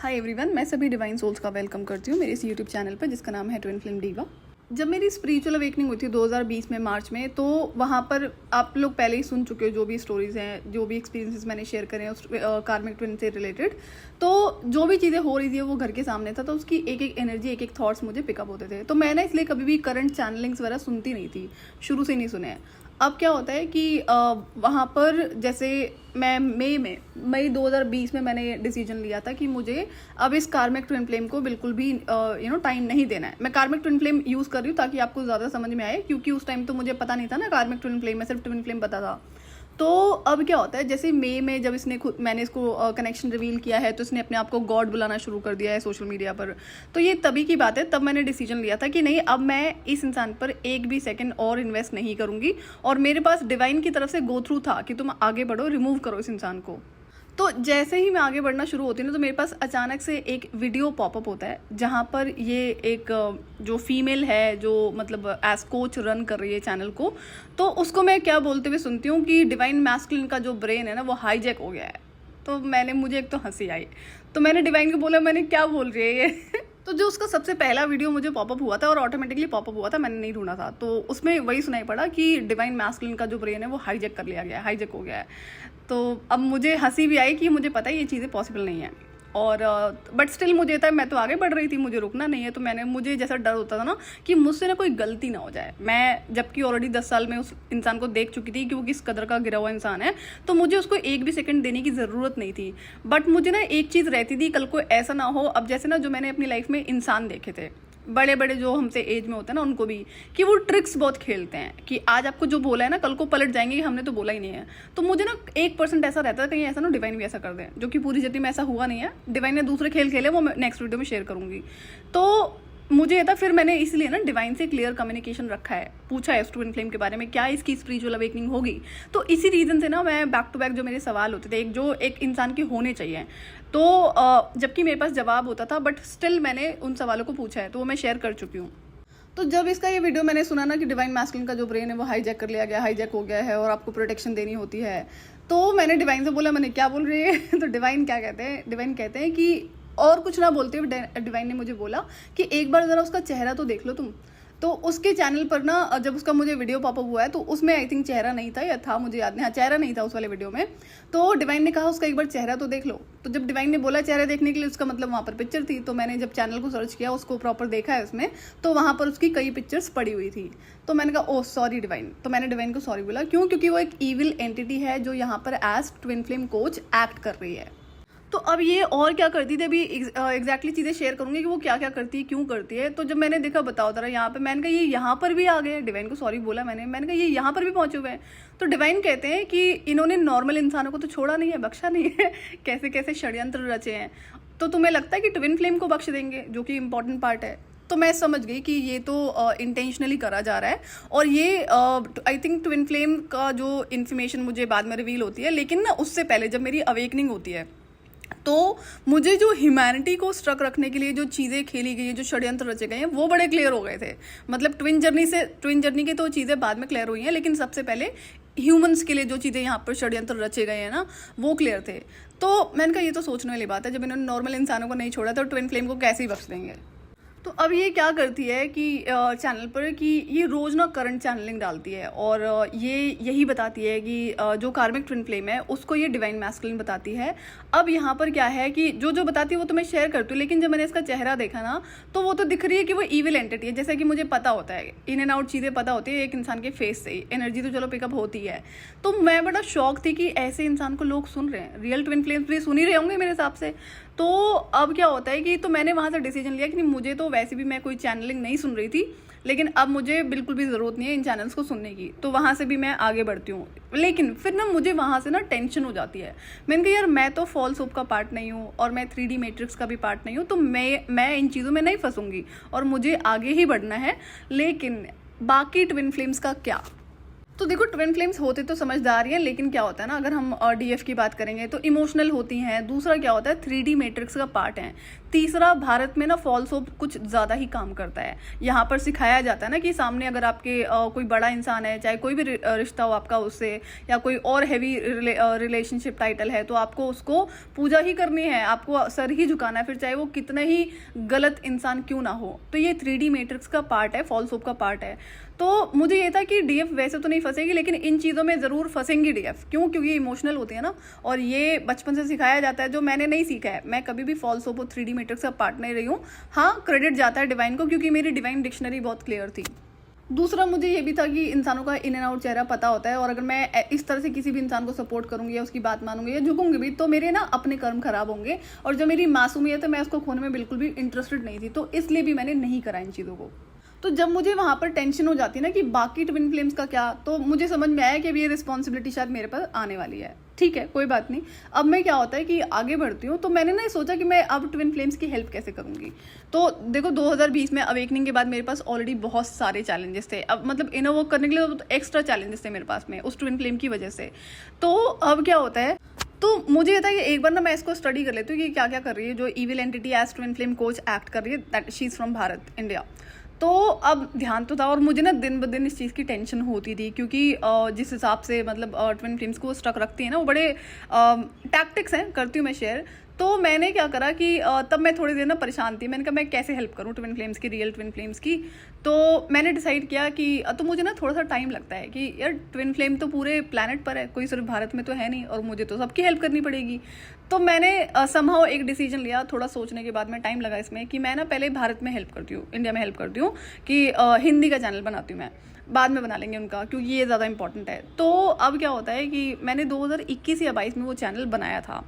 Hi everyone, मैं सभी divine souls का वेलकम करती हूँ मेरे इस यूट्यूब चैनल पर जिसका नाम है ट्विन फ्लेम डीवा। जब मेरी स्पिरिचुअल अवेकनिंग हुई थी 2020 में मार्च में, तो वहाँ पर आप लोग पहले ही सुन चुके हो जो भी स्टोरीज हैं, जो भी एक्सपीरियंसेस मैंने शेयर करे हैं उस कार्मिक ट्विन से रिलेटेड। तो जो भी चीज़ें हो रही थी वो घर के सामने था, तो उसकी एक एक एनर्जी, एक एक थॉट्स मुझे पिकअप होते थे। तो मैं ना इसलिए कभी भी करंट चैनलिंग्स वगैरह सुनती नहीं थी, शुरू से नहीं सुने हैं। अब क्या होता है कि वहाँ पर जैसे मैं मई 2020 में मैंने डिसीजन लिया था कि मुझे अब इस कार्मिक ट्विन फ्लेम को बिल्कुल भी टाइम नहीं देना है। मैं कार्मिक ट्विन फ्लेम यूज़ कर रही हूँ ताकि आपको ज़्यादा समझ में आए, क्योंकि उस टाइम तो मुझे पता नहीं था ना कार्मिक ट्विन फ्लेम, में सिर्फ ट्विन फ्लेम पता था। तो अब क्या होता है, जैसे मई में जब मैंने इसको कनेक्शन रिवील किया है, तो इसने अपने आप को गॉड बुलाना शुरू कर दिया है सोशल मीडिया पर। तो ये तभी की बात है, तब मैंने डिसीजन लिया था कि नहीं, अब मैं इस इंसान पर एक भी सेकंड और इन्वेस्ट नहीं करूंगी। और मेरे पास डिवाइन की तरफ से गो थ्रू था कि तुम आगे बढ़ो, रिमूव करो इस इंसान को। तो जैसे ही मैं आगे बढ़ना शुरू होती हूँ ना, तो मेरे पास अचानक से एक वीडियो पॉपअप होता है जहाँ पर ये एक जो फीमेल है, जो मतलब एज कोच रन कर रही है चैनल को, तो उसको मैं क्या बोलते हुए सुनती हूँ कि डिवाइन मैस्कुलिन का जो ब्रेन है ना वो हाईजैक हो गया है। तो मुझे एक तो हंसी आई, तो मैंने डिवाइन को बोला, मैंने क्या बोल रही है ये तो जो उसका सबसे पहला वीडियो मुझे पॉपअप हुआ था और ऑटोमेटिकली पॉपअप हुआ था, मैंने नहीं ढूंढा था, तो उसमें वही सुनाई पड़ा कि डिवाइन मैस्कुलिन का जो ब्रेन है वो हाईजैक कर लिया गया है, हाईजैक हो गया है। तो अब मुझे हंसी भी आई कि मुझे पता है ये चीज़ें पॉसिबल नहीं है, और बट स्टिल मुझे था, मैं तो आगे बढ़ रही थी, मुझे रुकना नहीं है। तो मुझे जैसा डर होता था ना कि मुझसे ना कोई गलती ना हो जाए, मैं जबकि ऑलरेडी 10 साल में उस इंसान को देख चुकी थी कि वो किस कदर का गिरा हुआ इंसान है, तो मुझे उसको एक भी सेकंड देने की ज़रूरत नहीं थी। बट मुझे ना एक चीज़ रहती थी, कल को ऐसा ना हो, अब जैसे ना जो मैंने अपनी लाइफ में इंसान देखे थे बड़े बड़े जो हमसे एज में होते हैं ना, उनको भी, कि वो ट्रिक्स बहुत खेलते हैं कि आज आपको जो बोला है ना, कल को पलट जाएंगे कि हमने तो बोला ही नहीं है। तो मुझे ना 1% ऐसा रहता है कहीं ऐसा ना डिवाइन भी ऐसा कर दें, जो कि पूरी जितनी में ऐसा हुआ नहीं है। डिवाइन ने दूसरे खेल खेले, वो मैं नेक्स्ट वीडियो में शेयर करूंगी। तो मुझे ये था, फिर मैंने इसलिए ना डिवाइन से क्लियर कम्युनिकेशन रखा है, पूछा है ट्विन फ्लेम के बारे में, क्या इसकी स्पिरिचुअल अवेकनिंग होगी। तो इसी रीजन से ना मैं बैक टू बैक जो मेरे सवाल होते थे, एक इंसान के होने चाहिए, तो जबकि मेरे पास जवाब होता था, बट स्टिल मैंने उन सवालों को पूछा है, तो वो मैं शेयर कर चुकी हूँ। तो जब इसका ये वीडियो मैंने सुना ना कि डिवाइन मैस्कुलिन का जो ब्रेन है वो हाईजैक कर लिया गया, हाईजैक हो गया है और आपको प्रोटेक्शन देनी होती है, तो मैंने डिवाइन से बोला, मैंने क्या बोल रही है तो डिवाइन क्या कहते हैं, डिवाइन कहते हैं कि और कुछ ना बोलते हुए डिवाइन ने मुझे बोला कि एक बार ज़रा उसका चेहरा तो देख लो तुम। तो उसके चैनल पर ना जब उसका मुझे वीडियो पॉपअप हुआ है, तो उसमें आई थिंक चेहरा नहीं था, या था मुझे याद नहीं, हाँ चेहरा नहीं था उस वाले वीडियो में। तो डिवाइन ने कहा उसका एक बार चेहरा तो देख लो। तो जब डिवाइन ने बोला चेहरा देखने के लिए, उसका मतलब वहाँ पर पिक्चर थी। तो मैंने जब चैनल को सर्च किया, उसको प्रॉपर देखा है उसमें, तो वहाँ पर उसकी कई पिक्चर्स पड़ी हुई थी। तो मैंने कहा ओह सॉरी डिवाइन। तो मैंने डिवाइन को सॉरी बोला, क्यों? क्योंकि वो एक ईविल एंटिटी है जो यहाँ पर as twin flame coach act कर रही है। तो अब ये और क्या करती थी, अभी एग्जैक्टली चीज़ें शेयर करूंगी कि वो क्या क्या करती है, क्यों करती है। तो जब मैंने देखा, बताओ जरा, यहाँ पे मैंने कहा ये यहाँ पर भी आ गए, डिवाइन को सॉरी बोला मैंने कहा ये यहाँ पर भी पहुंचे हुए हैं। तो डिवाइन कहते हैं कि इन्होंने नॉर्मल इंसानों को तो छोड़ा नहीं है, बख्शा नहीं है, कैसे कैसे षड्यंत्र रचे हैं। तो तुम्हें लगता है कि ट्विन फ्लेम को बख्श देंगे, जो कि इंपॉर्टेंट पार्ट है। तो मैं समझ गई कि ये तो इंटेंशनली करा जा रहा है, और ये आई थिंक ट्विन फ्लेम का जो इन्फॉर्मेशन मुझे बाद में रिवील होती है, लेकिन ना उससे पहले जब मेरी अवेकनिंग होती है, तो मुझे जो ह्यूमैनिटी को स्ट्रक रखने के लिए जो चीज़ें खेली गई है, जो षड्यंत्र रचे गए हैं, वो बड़े क्लियर हो गए थे। मतलब ट्विन जर्नी की तो चीज़ें बाद में क्लियर हुई हैं, लेकिन सबसे पहले ह्यूमंस के लिए जो चीज़ें यहाँ पर षड्यंत्र रचे गए हैं ना, वो क्लियर थे। तो मैंने कहा ये तो सोचने वाली बात है, जब इन्होंने नॉर्मल इंसानों को नहीं छोड़ा तो ट्विन फ्लेम को कैसे ही बख्श देंगे। तो अब ये क्या करती है कि चैनल पर कि ये रोज़ ना करंट चैनलिंग डालती है, और ये यही बताती है कि जो कार्मिक ट्विन फ्लेम है उसको ये डिवाइन मैस्कुलिन बताती है। अब यहाँ पर क्या है कि जो जो बताती है वो तो मैं शेयर करती हूँ, लेकिन जब मैंने इसका चेहरा देखा ना, तो वो तो दिख रही है कि वो ईविल एंटिटी है। जैसे कि मुझे पता होता है, इन एंड आउट चीज़ें पता होती है एक इंसान के फेस से ही, एनर्जी तो चलो पिकअप होती है। तो मैं बड़ा शौक थी कि ऐसे इंसान को लोग सुन रहे हैं, रियल ट्विन फ्लेम्स भी सुन ही रहे होंगे मेरे हिसाब से। तो अब क्या होता है कि तो मैंने वहाँ से डिसीजन लिया कि नहीं, मुझे तो वैसे भी मैं कोई चैनलिंग नहीं सुन रही थी, लेकिन अब मुझे बिल्कुल भी ज़रूरत नहीं है इन चैनल्स को सुनने की। तो वहाँ से भी मैं आगे बढ़ती हूँ, लेकिन फिर ना मुझे वहाँ से ना टेंशन हो जाती है। मैंने कहा यार, मैं तो फॉल्स होप का पार्ट नहीं हूँ, और मैं 3D मैट्रिक्स का भी पार्ट नहीं हूँ, तो मैं इन चीज़ों में नहीं फंसूंगी और मुझे आगे ही बढ़ना है। लेकिन बाकी ट्विन फ्लेम्स का क्या? तो देखो, ट्विन फ्लेम्स होते तो समझदार ही हैं, लेकिन क्या होता है ना, अगर हम डीएफ की बात करेंगे तो इमोशनल होती हैं। दूसरा क्या होता है, 3D मैट्रिक्स का पार्ट है। तीसरा, भारत में ना फॉल्स होप कुछ ज़्यादा ही काम करता है। यहाँ पर सिखाया जाता है ना कि सामने अगर आपके कोई बड़ा इंसान है, चाहे कोई भी रिश्ता हो आपका उससे, या कोई और हैवी रिलेशनशिप टाइटल है, तो आपको उसको पूजा ही करनी है, आपको सर ही झुकाना है, फिर चाहे वो कितना ही गलत इंसान क्यों ना हो। तो ये 3D मैट्रिक्स का पार्ट है, फॉल्स होप का पार्ट है। तो मुझे ये था कि डीएफ वैसे तो नहीं फंसेगी, लेकिन इन चीज़ों में ज़रूर फंसेंगी डीएफ। क्यों? क्योंकि इमोशनल होती है ना, और ये बचपन से सिखाया जाता है, जो मैंने नहीं सीखा है। मैं कभी भी फॉल्स होप और 3D मैट्रिक्स का पार्ट नहीं रही हूँ। हाँ, क्रेडिट जाता है डिवाइन को, क्योंकि मेरी डिवाइन डिक्शनरी बहुत क्लियर थी। दूसरा, मुझे ये भी था कि इंसानों का इन एंड आउट चेहरा पता होता है, और अगर मैं इस तरह से किसी भी इंसान को सपोर्ट करूंगी या उसकी बात मानूंगी या झुकूंगी भी, तो मेरे ना अपने कर्म खराब होंगे। और जो मेरी मासूमियत है, मैं उसको खोने में बिल्कुल भी इंटरेस्टेड नहीं थी, तो इसलिए भी मैंने नहीं करा इन चीज़ों को। तो जब मुझे वहाँ पर टेंशन हो जाती है ना कि बाकी ट्विन फ्लेम्स का क्या, तो मुझे समझ में आया कि अब ये रिस्पॉन्सिबिलिटी शायद मेरे पर आने वाली है। ठीक है, कोई बात नहीं। अब मैं क्या होता है कि आगे बढ़ती हूँ, तो मैंने ना सोचा कि मैं अब ट्विन फ्लेम्स की हेल्प कैसे करूँगी। तो देखो, 2020 में अवेकनिंग के बाद मेरे पास ऑलरेडी बहुत सारे चैलेंजेस थे। अब मतलब इनर वर्क करने के लिए तो एक्स्ट्रा चैलेंजेस थे मेरे पास में उस ट्विन फ्लेम की वजह से। तो अब क्या होता है, तो मुझे ये था कि एक बार ना मैं इसको स्टडी कर लेती हूँ कि क्या क्या कर रही है जो evil entity as twin flame coach act कर रही है, that she is from Bharat, India. तो अब ध्यान तो था, और मुझे ना दिन ब दिन इस चीज़ की टेंशन होती थी, क्योंकि जिस हिसाब से मतलब ट्विन फ्लेम्स को स्टक रखती है ना, वो बड़े टैक्टिक्स हैं, करती हूँ मैं शेयर। तो मैंने क्या करा कि तब मैं थोड़ी देर ना परेशान थी। मैंने कहा मैं कैसे हेल्प करूँ ट्विन फ्लेम्स की, रियल ट्विन फ्लेम्स की। तो मैंने डिसाइड किया कि तो मुझे ना थोड़ा सा टाइम लगता है कि यार ट्विन फ्लेम तो पूरे प्लैनेट पर है, कोई सिर्फ भारत में तो है नहीं, और मुझे तो सबकी हेल्प करनी पड़ेगी। तो मैंने समहाउ एक डिसीजन लिया, थोड़ा सोचने के बाद में टाइम लगा इसमें, कि मैं ना पहले भारत में हेल्प करती हूँ, इंडिया में हेल्प करती हूँ, कि हिंदी का चैनल बनाती हूँ मैं, बाद में बना लेंगे उनका, क्योंकि ये ज़्यादा इंपॉर्टेंट है। तो अब क्या होता है कि मैंने 2021 या 22 में वो चैनल बनाया था।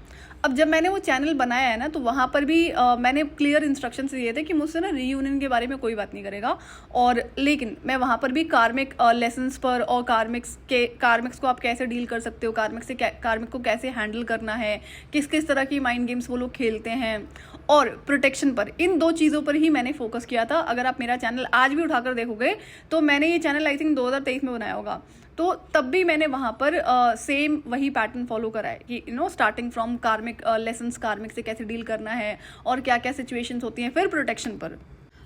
अब जब मैंने वो चैनल बनाया है ना, तो वहाँ पर भी मैंने क्लियर इंस्ट्रक्शंस दिए थे कि मुझसे ना रीयूनियन के बारे में कोई बात नहीं करेगा, और लेकिन मैं वहाँ पर भी कार्मिक लेसन्स पर, और कार्मिक्स को आप कैसे डील कर सकते हो, कार्मिक को कैसे हैंडल करना है, किस किस तरह की माइंड गेम्स वो लोग खेलते हैं, और प्रोटेक्शन पर, इन 2 चीज़ों पर ही मैंने फोकस किया था। अगर आप मेरा चैनल आज भी उठाकर देखोगे, तो मैंने ये चैनल आई थिंक 2023 में बनाया होगा, तो तब भी मैंने वहाँ पर सेम वही पैटर्न फॉलो करा है कि स्टार्टिंग फ्रॉम कार्मिक लेसन्स, कार्मिक से कैसे डील करना है और क्या क्या सिचुएशंस होती हैं, फिर प्रोटेक्शन पर।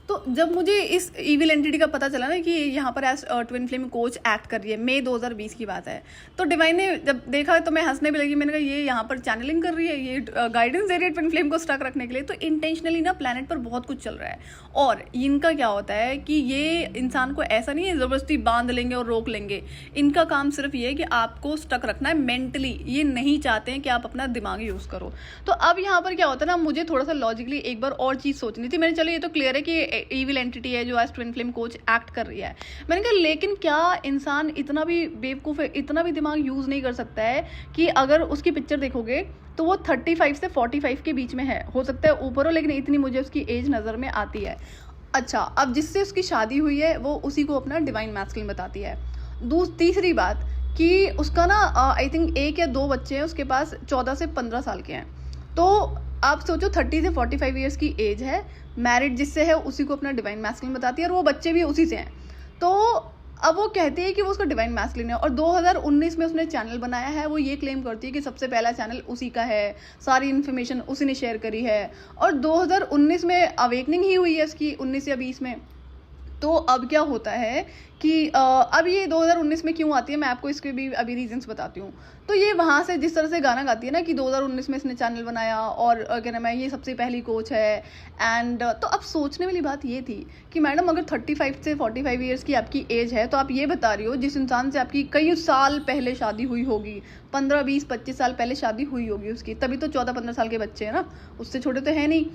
तो जब मुझे इस इविल एंटिटी का पता चला ना कि यहाँ पर as twin flame coach act कर रही है, मई 2020 की बात है, तो डिवाइन ने जब देखा तो मैं हंसने भी लगी। मैंने कहा ये यहाँ पर चैनलिंग कर रही है, ये गाइडेंस दे रही है ट्विन फ्लेम को स्टक रखने के लिए। तो इंटेंशनली ना प्लैनेट पर बहुत कुछ चल रहा है, और इनका क्या होता है कि ये इंसान को ऐसा नहीं है ज़बरदस्ती बांध लेंगे और रोक लेंगे। इनका काम सिर्फ ये है कि आपको स्टक रखना है मेंटली, ये नहीं चाहते हैं कि आप अपना दिमाग यूज़ करो। तो अब यहाँ पर क्या होता है ना, मुझे थोड़ा सा लॉजिकली एक बार और चीज़ सोचनी थी। मैंने चलो ये तो क्लियर है कि इविल एंटिटी है जो आज ट्विन फ्लेम कोच एक्ट कर रही है। मैंने कहा लेकिन क्या इंसान इतना भी बेवकूफ़ है, इतना भी दिमाग यूज़ नहीं कर सकता है कि अगर उसकी पिक्चर देखोगे तो वो 35 से 45 के बीच में है, हो सकता है ऊपर हो, लेकिन इतनी मुझे उसकी एज नज़र में आती है। अच्छा, अब जिससे उसकी शादी हुई है वो उसी को अपना डिवाइन मैस्कुलिन बताती है। तीसरी बात कि उसका ना आई थिंक 1 या 2 बच्चे हैं उसके पास, 14 से 15 साल के हैं। तो आप सोचो 30 से 45 ईयर्स की एज है, मैरिड जिससे है उसी को अपना डिवाइन मैस्कुलिन बताती है, और वो बच्चे भी उसी से हैं। तो अब वो कहती है कि वो उसका डिवाइन मैस्कुलिन है, और 2019 में उसने चैनल बनाया है, वो ये क्लेम करती है कि सबसे पहला चैनल उसी का है, सारी इन्फॉर्मेशन उसी ने शेयर करी है, और 2019 में अवेकनिंग ही हुई है इसकी, 19 या 20 में। तो अब क्या होता है कि अब ये 2019 में क्यों आती है, मैं आपको इसके भी अभी रीजंस बताती हूँ। तो ये वहाँ से जिस तरह से गाना गाती है ना कि 2019 में इसने चैनल बनाया, और क्या नाम है, ये सबसे पहली कोच है। एंड तो अब सोचने वाली बात ये थी कि मैडम अगर 35 से 45 ईयर्स की आपकी एज है, तो आप ये बता रही हो जिस इंसान से आपकी कई साल पहले शादी हुई होगी, 15, 20, 25 साल पहले शादी हुई होगी उसकी, तभी तो 14-15 साल के बच्चे हैं ना, उससे छोटे तो है नहीं।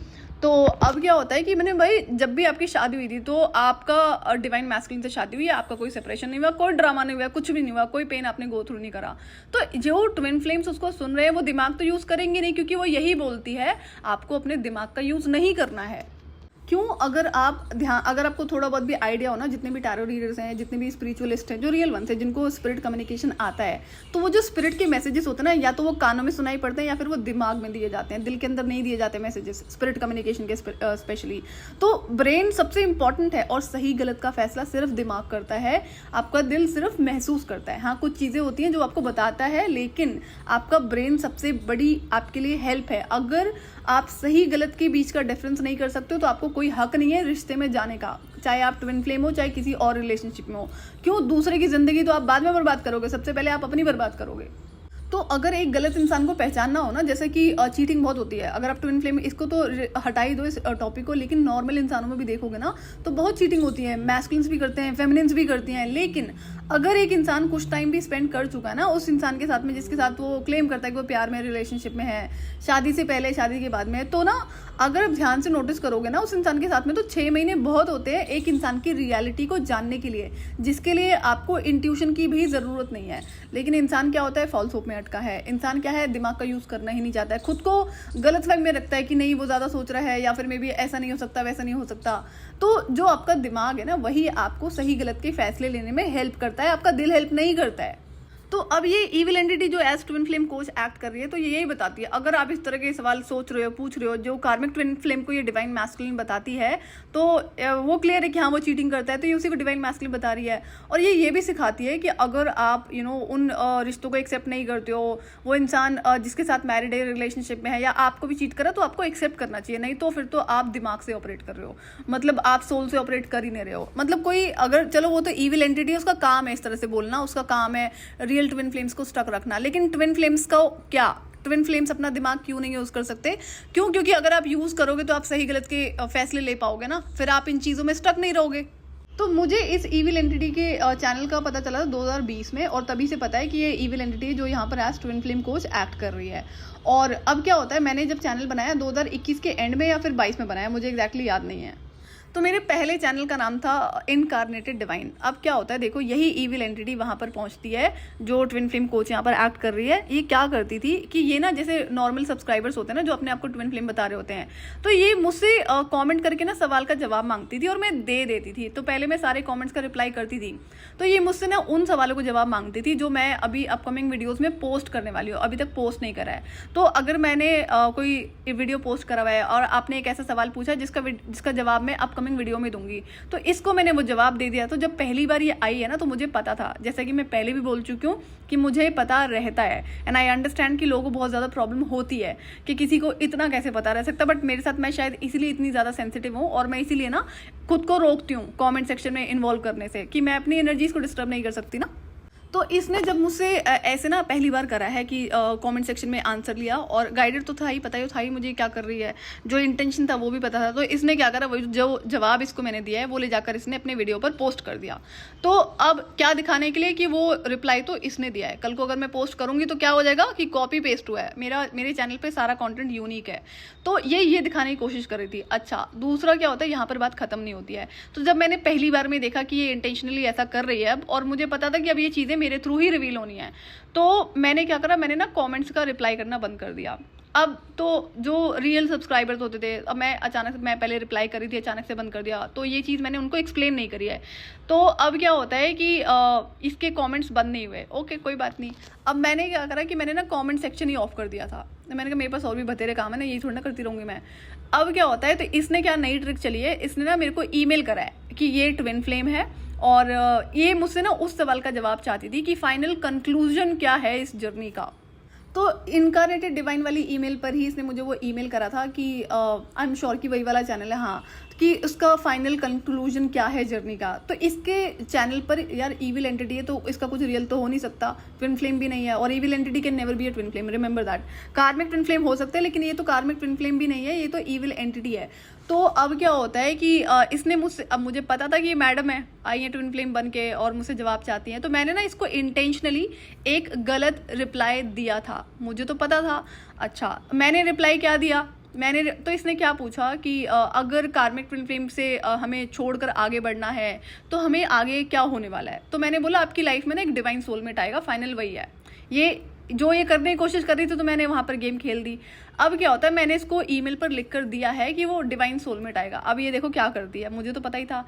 तो अब क्या होता है कि मैंने भाई जब भी आपकी शादी हुई थी तो आपका डिवाइन मैस्कुलिन से शादी हुई है, आपका कोई सेपरेशन नहीं हुआ, कोई ड्रामा नहीं हुआ, कुछ भी नहीं हुआ, कोई पेन आपने गो थ्रू नहीं करा। तो जो ट्विन फ्लेम्स उसको सुन रहे हैं वो दिमाग तो यूज़ करेंगे नहीं, क्योंकि वो यही बोलती है आपको अपने दिमाग का यूज़ नहीं करना है। क्यों? अगर आपको थोड़ा बहुत भी आइडिया हो ना, जितने भी टैरो रीडर्स हैं, जितने भी स्पिरिचुअलिस्ट हैं, जो रियल वंस हैं, जिनको स्पिरिट कम्युनिकेशन आता है, तो वो जो स्पिरिट के मैसेजेस होते हैं ना, या तो वो कानों में सुनाई पड़ते हैं या फिर वो दिमाग में दिए जाते हैं, दिल के अंदर नहीं दिए जाते मैसेजेस स्पिरिट कम्युनिकेशन के स्पेशली। तो ब्रेन सबसे इंपॉर्टेंट है और सही गलत का फैसला सिर्फ दिमाग करता है, आपका दिल सिर्फ महसूस करता है। हाँ, कुछ चीज़ें होती हैं जो आपको बताता है, लेकिन आपका ब्रेन सबसे बड़ी आपके लिए हेल्प है। अगर आप सही गलत के बीच का डिफरेंस नहीं कर सकते हो तो आपको कोई हक नहीं है रिश्ते में जाने का, चाहे आप ट्विन फ्लेम हो, चाहे किसी और रिलेशनशिप में हो। क्यों? दूसरे की जिंदगी तो आप बाद में बर्बाद करोगे, सबसे पहले आप अपनी बर्बाद करोगे। तो अगर एक गलत इंसान को पहचानना हो ना, जैसे कि चीटिंग बहुत होती है, अगर आप ट्विन फ्लेम, इसको तो हटा ही दो इस टॉपिक को, लेकिन नॉर्मल इंसानों में भी देखोगे ना तो बहुत चीटिंग होती है, मैस्कुलिन्स भी करते हैं, फेमिनिन्स भी करती हैं। लेकिन अगर एक इंसान कुछ टाइम भी स्पेंड कर चुका है ना उस इंसान के साथ में जिसके साथ वो क्लेम करता है कि वो प्यार में, रिलेशनशिप में है, शादी से पहले, शादी के बाद में, तो ना अगर आप ध्यान से नोटिस करोगे ना उस इंसान के साथ में, तो 6 महीने बहुत होते हैं एक इंसान की रियलिटी को जानने के लिए, जिसके लिए आपको इंट्यूशन की भी ज़रूरत नहीं है। लेकिन इंसान क्या होता है? फॉल्स होप में अटका है। इंसान क्या है? दिमाग का यूज़ करना ही नहीं चाहता है, खुद को गलत फहमी में रखता है कि नहीं वो ज़्यादा सोच रहा है, या फिर मे बी ऐसा नहीं हो सकता, वैसा नहीं हो सकता। तो जो आपका दिमाग है ना, वही आपको सही गलत के फैसले लेने में हेल्प करता है, आपका दिल हेल्प नहीं करता है। तो अब ये इविल एंटिटी जो as twin flame coach act कर रही है, तो ये यही बताती है, अगर आप इस तरह के सवाल सोच रहे हो, पूछ रहे हो, जो कार्मिक ट्विन फ्लेम को ये डिवाइन मैस्कुलिन बताती है, तो वो क्लियर है कि हाँ वो चीटिंग करता है, तो ये उसी को डिवाइन मैस्कुलिन बता रही है। और ये भी सिखाती है कि अगर आप उन रिश्तों को एक्सेप्ट नहीं करते हो, वो इंसान जिसके साथ मैरिड है, रिलेशनशिप में है, या आपको भी चीट करा, तो आपको एक्सेप्ट करना चाहिए, नहीं तो फिर तो आप दिमाग से ऑपरेट कर रहे हो, मतलब आप सोल से ऑपरेट कर ही नहीं रहे हो। मतलब कोई अगर, चलो वो तो इविल एंटिटी है, उसका काम है इस तरह से बोलना, उसका काम है रियल ट्विन फ्लेम्स को स्टक रखना। लेकिन ट्विन फ्लेम्स का क्या? ट्विन फ्लेम्स अपना दिमाग क्यों नहीं यूज कर सकते? क्यों? क्योंकि अगर आप यूज करोगे तो आप सही गलत के फैसले ले पाओगे ना, फिर आप इन चीजों में स्टक नहीं रहोगे। तो मुझे इस इविल एंटिटी के चैनल का पता चला था 2020 में, और तभी से पता है कि ये इविल एंटिटी जो यहाँ पर as twin flame coach act कर रही है। और अब क्या होता है, मैंने जब चैनल बनाया 2021 के एंड में या फिर 22 में बनाया, मुझे एग्जैक्टली याद नहीं है। तो मेरे पहले चैनल का नाम था इनकारनेटेड डिवाइन। अब क्या होता है, देखो यही इविल एंटिटी वहाँ पर पहुँचती है जो ट्विन फ्लेम कोच यहाँ पर एक्ट कर रही है। ये क्या करती थी कि ये ना, जैसे नॉर्मल सब्सक्राइबर्स होते हैं ना जो अपने आप को ट्विन फ्लेम बता रहे होते हैं, तो ये मुझसे कमेंट करके ना सवाल का जवाब मांगती थी और मैं दे देती थी। तो पहले मैं सारे कॉमेंट्स का रिप्लाई करती थी, तो ये मुझसे ना उन सवालों को जवाब मांगती थी जो मैं अभी अपकमिंग वीडियोज़ में पोस्ट करने वाली हूँ, अभी तक पोस्ट नहीं करा है। तो अगर मैंने कोई वीडियो पोस्ट करा हुआ है और आपने एक ऐसा सवाल पूछा जिसका जवाब मैं अपकमिंग वीडियो में दूंगी, तो इसको मैंने वो जवाब दे दिया। तो जब पहली बार ये आई है ना, तो मुझे पता था, जैसा कि मैं पहले भी बोल चुकी हूँ कि मुझे पता रहता है, एंड आई अंडरस्टैंड कि लोगों को बहुत ज़्यादा प्रॉब्लम होती है कि किसी को इतना कैसे पता रह सकता। बट मेरे साथ, मैं शायद इसीलिए इतनी ज़्यादा सेंसिटिव हूँ, और मैं इसीलिए ना खुद को रोकती हूँ कमेंट सेक्शन में इन्वॉल्व करने से, कि मैं अपनी एनर्जीज को डिस्टर्ब नहीं कर सकती ना। तो इसने जब मुझसे ऐसे ना पहली बार करा है कि कमेंट सेक्शन में आंसर लिया, और गाइडेड तो था ही, पता ही था ही मुझे क्या कर रही है, जो इंटेंशन था वो भी पता था। तो इसने क्या करा, वो जो जवाब इसको मैंने दिया है वो ले जाकर इसने अपने वीडियो पर पोस्ट कर दिया। तो अब क्या दिखाने के लिए कि वो रिप्लाई तो इसने दिया है, कल को अगर मैं पोस्ट करूंगी तो क्या हो जाएगा कि कॉपी पेस्ट हुआ है, मेरे चैनल पर सारा कॉन्टेंट यूनिक है। तो ये दिखाने की कोशिश कर रही थी। अच्छा, दूसरा क्या होता है, यहाँ पर बात खत्म नहीं होती है। तो जब मैंने पहली बार में देखा कि ये इंटेंशनली ऐसा कर रही है अब, और मुझे पता था कि अब ये चीज़ें मेरे थ्रू ही रिवील होनी है, तो मैंने क्या करा, मैंने ना कमेंट्स का रिप्लाई करना बंद कर दिया। अब तो जो रियल सब्सक्राइबर्स होते थे, अब मैं पहले रिप्लाई करी थी, अचानक से बंद कर दिया, तो ये चीज़ मैंने उनको एक्सप्लेन नहीं करी है। तो अब क्या होता है कि इसके कमेंट्स बंद नहीं हुए, ओके कोई बात नहीं। अब मैंने क्या करा कि मैंने ना कमेंट सेक्शन ही ऑफ कर दिया था। मैंने कहा मेरे पास और भी बतेरे काम है ना, यही थोड़ी ना करती रहूँगी मैं। अब क्या होता है, तो इसने क्या नई ट्रिक चली है, इसने ना मेरे को ईमेल करा है कि ये ट्विन फ्लेम है, और ये मुझसे ना उस सवाल का जवाब चाहती थी कि फाइनल कंक्लूजन क्या है इस जर्नी का। तो इनकारनेटेड डिवाइन वाली ईमेल पर ही इसने मुझे वो ईमेल करा था कि आई एम श्योर कि वही वाला चैनल है, हाँ, कि उसका फाइनल कंक्लूजन क्या है जर्नी का। तो इसके चैनल पर यार इविल एंटिटी है, तो इसका कुछ रियल तो हो नहीं सकता, ट्विन फ्लेम भी नहीं है, और evil entity can never be a twin flame, remember that. कार्मिक ट्विन फ्लेम हो सकते हैं, लेकिन ये तो कार्मिक ट्विन फ्लेम भी नहीं है, ये तो इविल एंटिटी है। तो अब क्या होता है कि इसने मुझसे, अब मुझे पता था कि ये मैडम है, आई है ट्विन फ्लेम बन के और मुझसे जवाब चाहती हैं, तो मैंने ना इसको इंटेंशनली एक गलत रिप्लाई दिया था, मुझे तो पता था। अच्छा, मैंने रिप्लाई क्या दिया, तो इसने क्या पूछा कि अगर कार्मिक ट्विन फ्लेम से हमें छोड़कर आगे बढ़ना है तो हमें आगे क्या होने वाला है। तो मैंने बोला आपकी लाइफ में ना एक डिवाइन सोलमेट आएगा, फाइनल वही है। ये जो ये करने की कोशिश कर रही थी तो मैंने वहाँ पर गेम खेल दी। अब क्या होता है, मैंने इसको ईमेल पर लिख कर दिया है कि वो डिवाइन सोलमेट आएगा। अब ये देखो क्या कर दिया, मुझे तो पता ही था।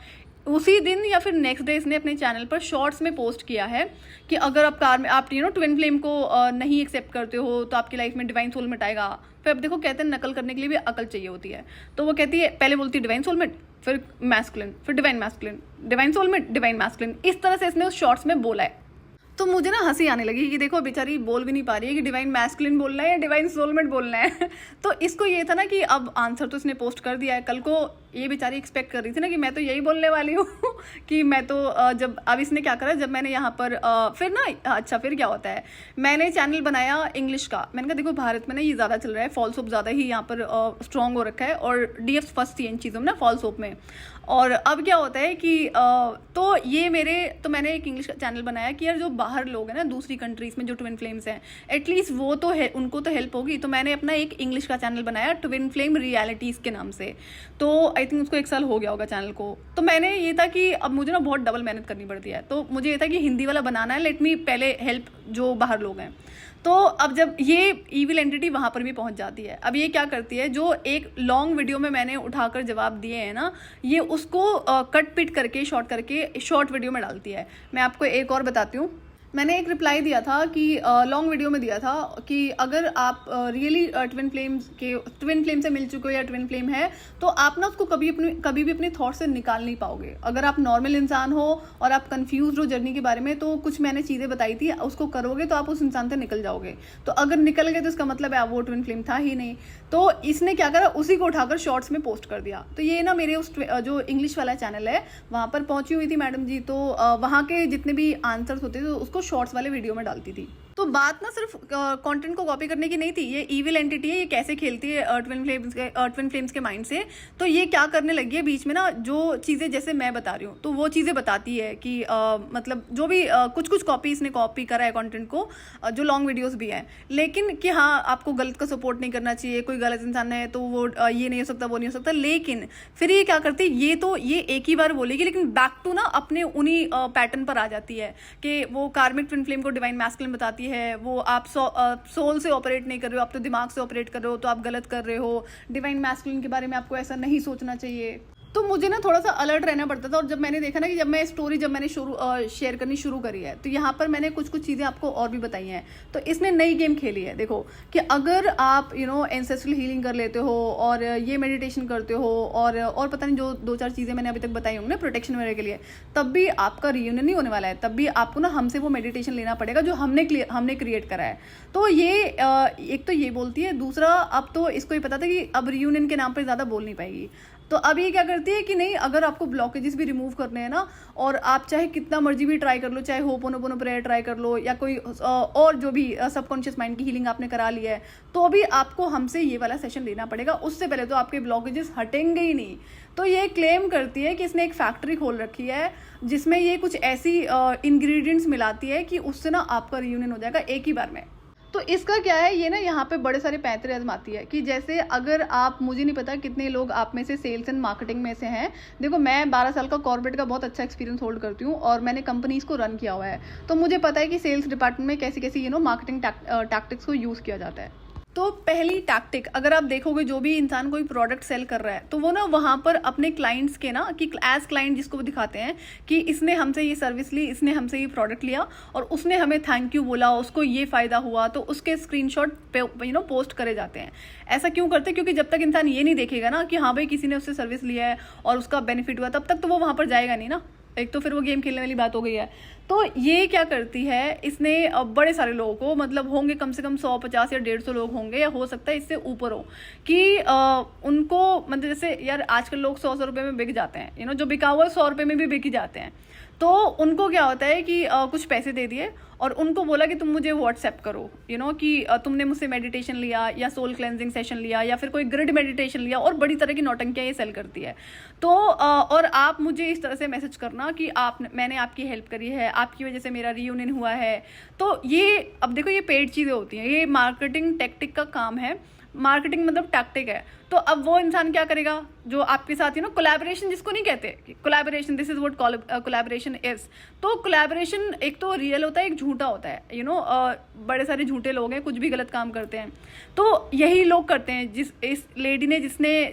उसी दिन या फिर नेक्स्ट डे इसने अपने चैनल पर शॉर्ट्स में पोस्ट किया है कि अगर आप कार में आप ट्विन फ्लेम को नहीं एक्सेप्ट करते हो तो आपकी लाइफ में डिवाइन सोलमेट आएगा। फिर अब देखो कहते हैं नकल करने के लिए भी अकल चाहिए होती है। तो वो कहती है, पहले बोलती है डिवाइन सोलमेट, फिर मैस्कुलिन, फिर divine masculine, divine soulmate, divine masculine, इस तरह से इसने उस शॉर्ट्स में बोला है। तो मुझे ना हंसी आने लगी कि देखो बेचारी बोल भी नहीं पा रही है कि डिवाइन मैस्कुलिन बोलना है या डिवाइन सोलमेट बोलना है। तो इसको ये था ना कि अब आंसर तो इसने पोस्ट कर दिया है, कल को ये बेचारी एक्सपेक्ट कर रही थी ना कि मैं तो यही बोलने वाली हूँ कि मैं तो जब अब इसने क्या करा, जब मैंने यहाँ पर फिर ना अच्छा फिर क्या होता है, मैंने चैनल बनाया इंग्लिश का। मैंने कहा देखो भारत में ना ये ज़्यादा चल रहा है, फॉल्स होप ज़्यादा ही यहाँ पर स्ट्रॉन्ग हो रखा है और डीएफ फर्स्ट थी इन चीज़ों में ना, फॉल्स होप में। और अब क्या होता है कि तो ये तो मैंने एक इंग्लिश का चैनल बनाया कि यार जो बाहर लोग हैं ना दूसरी कंट्रीज़ में जो ट्विन फ्लेम्स हैं, एटलीस्ट वो तो है, उनको तो हेल्प होगी। तो मैंने अपना एक इंग्लिश का चैनल बनाया ट्विन फ्लेम रियलिटीज़ के नाम से। तो आई थिंक उसको 1 साल हो गया होगा चैनल को। तो मैंने ये था कि अब मुझे ना बहुत डबल मेहनत करनी पड़ती है, तो मुझे ये था कि हिंदी वाला बनाना है, लेट मी पहले हेल्प जो बाहर लोग हैं। तो अब जब ये ईविल एंटिटी वहाँ पर भी पहुँच जाती है, अब ये क्या करती है, जो एक लॉन्ग वीडियो में मैंने उठाकर जवाब दिए हैं ना, ये उसको कट पिट करके शॉर्ट वीडियो में डालती है। मैं आपको एक और बताती हूँ। मैंने एक रिप्लाई दिया था कि लॉन्ग वीडियो में दिया था कि अगर आप रियली ट्विन फ्लेम से मिल चुके हो या ट्विन फ्लेम है तो आप ना उसको कभी भी अपने थॉट से निकाल नहीं पाओगे। अगर आप नॉर्मल इंसान हो और आप कंफ्यूज हो जर्नी के बारे में, तो कुछ मैंने चीज़ें बताई थी, उसको करोगे तो आप उस इंसान से निकल जाओगे। तो अगर निकल गए तो इसका मतलब है वो ट्विन फ्लेम था ही नहीं। तो इसने क्या करा, उसी को उठाकर शॉर्ट्स में पोस्ट कर दिया। तो ये ना मेरे उस जो इंग्लिश वाला चैनल है वहाँ पर पहुंची हुई थी मैडम जी, तो वहाँ के जितने भी आंसर्स होते थे उसको शॉर्ट्स वाले वीडियो में डालती थी। तो बात ना सिर्फ कंटेंट को कॉपी करने की नहीं थी, ये ईविल एंटिटी है, ये कैसे खेलती है ट्विन फ्लेम्स के माइंड से। तो ये क्या करने लगी है बीच में ना, जो चीज़ें जैसे मैं बता रही हूँ तो वो चीज़ें बताती है कि मतलब जो भी कुछ कॉपी इसने कॉपी करा है कंटेंट को, जो लॉन्ग वीडियोस भी हैं। लेकिन कि हाँ आपको गलत का सपोर्ट नहीं करना चाहिए, कोई गलत इंसान है तो वो ये नहीं हो सकता, वो नहीं हो सकता। लेकिन फिर ये क्या करती है, ये एक ही बार बोलेगी लेकिन बैक टू ना अपने उन्हीं पैटर्न पर आ जाती है कि वो कार्मिक ट्विन फ्लेम को डिवाइन मैस्कुलिन बताती है, वो आप सोल से ऑपरेट नहीं कर रहे हो, आप तो दिमाग से ऑपरेट कर रहे हो, तो आप गलत कर रहे हो, डिवाइन मैस्कुलिन के बारे में आपको ऐसा नहीं सोचना चाहिए। तो मुझे ना थोड़ा सा अलर्ट रहना पड़ता था। और जब मैंने देखा ना कि जब मैं मैंने शेयर करनी शुरू करी है, तो यहाँ पर मैंने कुछ चीज़ें आपको और भी बताई हैं। तो इसने नई गेम खेली है, देखो कि अगर आप एंसेस्ट्रल हीलिंग कर लेते हो और ये मेडिटेशन करते हो और पता नहीं जो 2-4 चीज़ें मैंने अभी तक बताई होंगी ना प्रोटेक्शन वगैरह के लिए, तब भी आपका रियूनियन नहीं होने वाला है। तब भी आपको ना हमसे वो मेडिटेशन लेना पड़ेगा जो हमने क्रिएट करा है। तो ये एक तो ये बोलती है, दूसरा अब तो इसको ये पता था कि अब रियूनियन के नाम पर ज़्यादा बोल नहीं पाएगी। तो अब ये क्या करती है कि नहीं, अगर आपको ब्लॉकेजेस भी रिमूव करने हैं ना, और आप चाहे कितना मर्जी भी ट्राई कर लो, चाहे होपोनोपोनो प्रेयर ट्राई कर लो या कोई और जो भी सबकॉन्शियस माइंड की हीलिंग आपने करा ली है, तो भी आपको हमसे ये वाला सेशन लेना पड़ेगा। उससे पहले तो आपके ब्लॉकेजेस हटेंगे ही नहीं। तो ये क्लेम करती है कि इसने एक फैक्ट्री खोल रखी है जिसमें ये कुछ ऐसी इंग्रेडिएंट्स मिलाती है कि उससे ना आपका रियूनियन हो जाएगा एक ही बार में। तो इसका क्या है, ये ना यहाँ पे बड़े सारे पैंतरे आजमाती है कि जैसे अगर आप, मुझे नहीं पता कितने लोग आप में से सेल्स एंड मार्केटिंग में से हैं। देखो मैं 12 साल का कॉर्पोरेट का बहुत अच्छा एक्सपीरियंस होल्ड करती हूँ और मैंने कंपनीज को रन किया हुआ है। तो मुझे पता है कि सेल्स डिपार्टमेंट में कैसी कैसी मार्केटिंग टैक्टिक्स को यूज़ किया जाता है। तो पहली टैक्टिक, अगर आप देखोगे जो भी इंसान कोई प्रोडक्ट सेल कर रहा है तो वो ना वहाँ पर अपने क्लाइंट्स के ना कि एज क्लाइंट जिसको वो दिखाते हैं कि इसने हमसे ये सर्विस ली, इसने हमसे ये प्रोडक्ट लिया और उसने हमें थैंक यू बोला, उसको ये फ़ायदा हुआ, तो उसके स्क्रीनशॉट पोस्ट करे जाते हैं। ऐसा क्यों करते हैं? क्योंकि जब तक इंसान ये नहीं देखेगा ना कि हाँ भाई किसी ने उससे सर्विस लिया है और उसका बेनिफिट हुआ, तब तक तो वो वहाँ पर जाएगा नहीं ना। एक तो फिर वो गेम खेलने वाली बात हो गई है। तो ये क्या करती है, इसने बड़े सारे लोगों को, मतलब होंगे कम से कम 150 या 150 लोग होंगे, या हो सकता है इससे ऊपर हो, कि उनको मतलब जैसे यार आजकल लोग 100 रुपये में बिक जाते हैं, जो बिका हुआ 100 रुपये में भी बिक ही जाते हैं। तो उनको क्या होता है कि कुछ पैसे दे दिए और उनको बोला कि तुम मुझे व्हाट्सएप करो, कि तुमने मुझसे मेडिटेशन लिया या सोल क्लेंजिंग सेशन लिया या फिर कोई ग्रिड मेडिटेशन लिया, और बड़ी तरह की नौटंकियाँ ये सेल करती है। तो और आप मुझे इस तरह से मैसेज करना कि मैंने आपकी हेल्प करी है, आपकी वजह से मेरा रियूनियन हुआ है। तो ये अब देखो ये पेड चीज़ें होती हैं, ये मार्केटिंग टैक्टिक का काम है। मार्केटिंग मतलब टैक्टिक है। तो अब वो इंसान क्या करेगा जो आपके साथ कोलैबोरेशन जिसको नहीं कहते, collaboration, this is what collaboration is. तो कोलैबोरेशन एक तो रियल होता है, एक झूठा होता है। बड़े सारे झूठे लोग हैं, कुछ भी गलत काम करते हैं, तो यही लोग करते हैं। इस लेडी ने